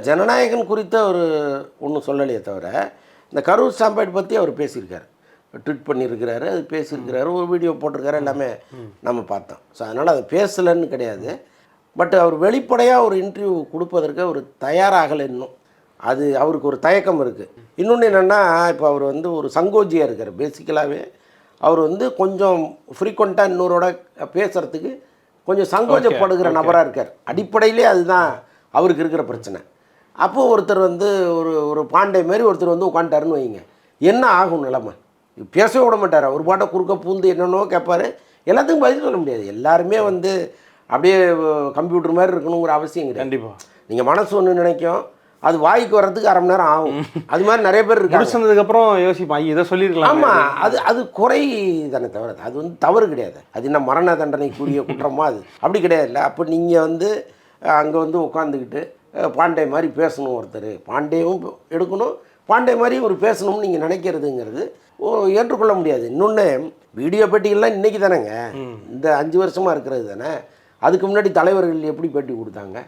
ஜனநாயகன் குறித்த ஒரு ஒன்றும் சொல்லலையே தவிர இந்த கரூர் ஸ்டாம்பேட் பற்றி அவர் பேசியிருக்காரு, ட்வீட் பண்ணியிருக்கிறாரு, அது பேசியிருக்கிறாரு, ஒரு வீடியோ போட்டிருக்காரு, எல்லாமே நம்ம பார்த்தோம். ஸோ அதனால் அது பேசலைன்னு கிடையாது. பட் அவர் வெளிப்படையாக ஒரு இன்டர்வியூ கொடுப்பதற்கு அவர் தயாராகலை இன்னும். அது அவருக்கு ஒரு தயக்கம் இருக்குது. இன்னொன்று என்னென்னா, இப்போ அவர் வந்து ஒரு சங்கோஜியாக இருக்கார். பேசிக்கலாகவே அவர் வந்து கொஞ்சம் ஃப்ரீக்வெண்ட்டாக இன்னொருட பேசுகிறதுக்கு கொஞ்சம் சங்கோஜப்படுகிற நபராக இருக்கார். அடிப்படையிலே அதுதான் அவருக்கு இருக்கிற பிரச்சனை. அப்போது ஒருத்தர் வந்து ஒரு பாண்டே மாரி ஒருத்தர் வந்து உட்காந்துட்டாருன்னு வைங்க, என்ன ஆகும் நிலைமை? பேசவே விட மாட்டார். ஒரு பாட்டை குறுக்க பூந்து என்னென்னோ கேட்பார், எல்லாத்துக்கும் பதில் சொல்ல முடியாது. எல்லாருமே வந்து அப்படியே கம்ப்யூட்டர் மாதிரி இருக்கணுங்கிற அவசியம் கிடையாது. கண்டிப்பாக நீங்கள் மனசு ஒன்று நினைக்கும், அது வாய்க்கு வர்றதுக்கு அரை மணி நேரம் ஆகும். அது மாதிரி நிறைய பேர் இருக்காங்க. முடிச்சதுக்கப்புறம் யோசிப்பான், இதை சொல்லியிருக்கலாம். ஆமாம், அது குறை தானே தவிர அது வந்து தவறு கிடையாது. அது என்ன மரண தண்டனைக்குரிய குற்றமா? அது அப்படி கிடையாது. இல்லை, அப்போ நீங்கள் வந்து அங்கே வந்து உட்காந்துக்கிட்டு பாண்டே மாதிரி பேசணும், ஒருத்தர் பாண்டேவும் எடுக்கணும், பாண்டே மாதிரி ஒரு பேசணும்னு நீங்கள் நினைக்கிறதுங்கிறது ஏற்றுக்கொள்ள முடியாது. இன்னொன்று, வீடியோ பேட்டிகள்லாம் இன்றைக்கி தானேங்க, இந்த 5 வருஷமாக இருக்கிறது தானே. அதுக்கு முன்னாடி தலைவர்கள் எப்படி பேட்டி கொடுத்தாங்க?